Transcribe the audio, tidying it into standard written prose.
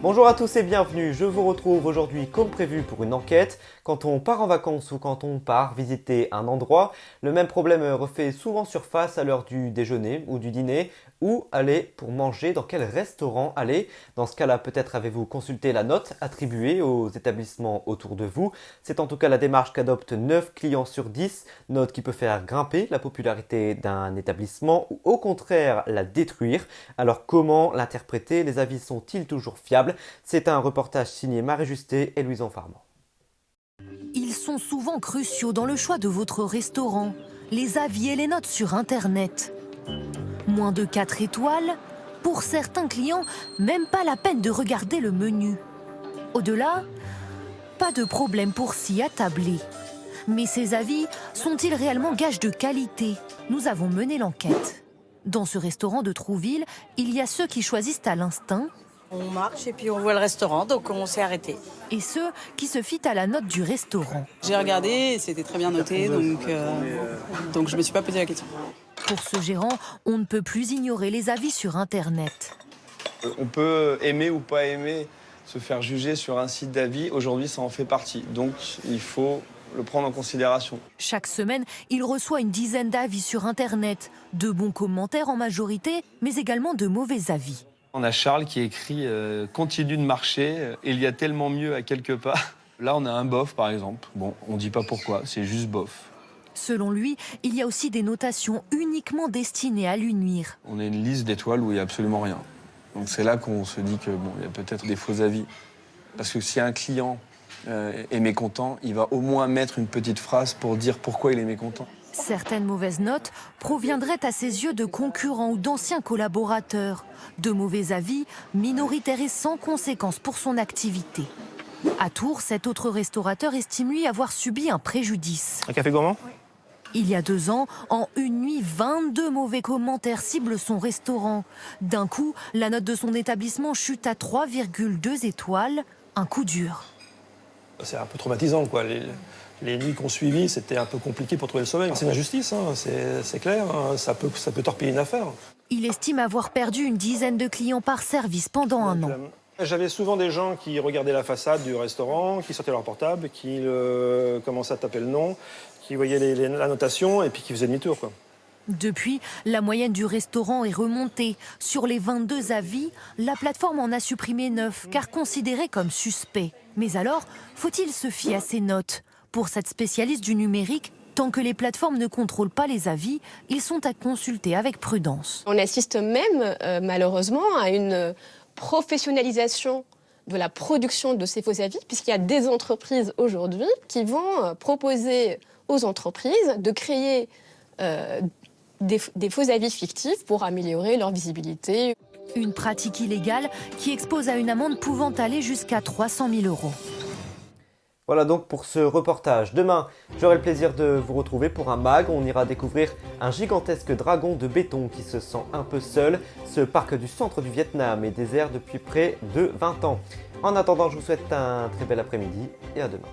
Bonjour à tous et bienvenue, je vous retrouve aujourd'hui comme prévu pour une enquête. Quand on part en vacances ou quand on part visiter un endroit, le même problème refait souvent surface à l'heure du déjeuner ou du dîner. Où aller pour manger, dans quel restaurant aller? Dans ce cas-là, peut-être avez-vous consulté la note attribuée aux établissements autour de vous. C'est en tout cas la démarche qu'adoptent 9 clients sur 10, note qui peut faire grimper la popularité d'un établissement ou au contraire la détruire. Alors comment l'interpréter? Les avis sont-ils toujours fiables? C'est un reportage signé Marie Justet et Louison Farman. Ils sont souvent cruciaux dans le choix de votre restaurant, les avis et les notes sur Internet. Moins de 4 étoiles, pour certains clients, même pas la peine de regarder le menu. Au-delà, pas de problème pour s'y attabler. Mais ces avis sont-ils réellement gages de qualité? Nous avons mené l'enquête. Dans ce restaurant de Trouville, il y a ceux qui choisissent à l'instinct. On marche et puis on voit le restaurant, donc on s'est arrêté. Et ceux qui se fient à la note du restaurant. J'ai regardé, c'était très bien noté, donc je me suis pas posé la question. Pour ce gérant, on ne peut plus ignorer les avis sur Internet. On peut aimer ou pas aimer se faire juger sur un site d'avis. Aujourd'hui, ça en fait partie. Donc, il faut le prendre en considération. Chaque semaine, il reçoit une dizaine d'avis sur Internet. De bons commentaires en majorité, mais également de mauvais avis. On a Charles qui écrit « Continue de marcher, il y a tellement mieux à quelque part ». Là, on a un bof, par exemple. Bon, on ne dit pas pourquoi, c'est juste bof. Selon lui, il y a aussi des notations uniquement destinées à lui nuire. On a une liste d'étoiles où il n'y a absolument rien. Donc c'est là qu'on se dit que bon, il y a peut-être des faux avis. Parce que si un client est mécontent, il va au moins mettre une petite phrase pour dire pourquoi il est mécontent. Certaines mauvaises notes proviendraient à ses yeux de concurrents ou d'anciens collaborateurs. De mauvais avis, minoritaires et sans conséquence pour son activité. À Tours, cet autre restaurateur estime lui avoir subi un préjudice. Un café gourmand ? Il y a 2 ans, en une nuit, 22 mauvais commentaires ciblent son restaurant. D'un coup, la note de son établissement chute à 3,2 étoiles, un coup dur. C'est un peu traumatisant, quoi. Les nuits qu'on suivit, c'était un peu compliqué pour trouver le sommeil. C'est une injustice, hein, c'est clair, hein, ça peut torpiller une affaire. Il estime avoir perdu une dizaine de clients par service pendant un an. J'avais souvent des gens qui regardaient la façade du restaurant, qui sortaient leur portable, qui commençaient à taper le nom, qui voyaient la notation et puis qui faisaient demi-tour, quoi. Depuis, la moyenne du restaurant est remontée. Sur les 22 avis, la plateforme en a supprimé 9, car considérés comme suspects. Mais alors, faut-il se fier à ces notes? Pour cette spécialiste du numérique, tant que les plateformes ne contrôlent pas les avis, ils sont à consulter avec prudence. On assiste même, malheureusement, à une professionnalisation de la production de ces faux avis, puisqu'il y a des entreprises aujourd'hui qui vont proposer aux entreprises de créer des faux avis fictifs pour améliorer leur visibilité. Une pratique illégale qui expose à une amende pouvant aller jusqu'à 300 000 €. Voilà donc pour ce reportage. Demain, j'aurai le plaisir de vous retrouver pour un mag. On ira découvrir un gigantesque dragon de béton qui se sent un peu seul. Ce parc du centre du Vietnam est désert depuis près de 20 ans. En attendant, je vous souhaite un très bel après-midi et à demain.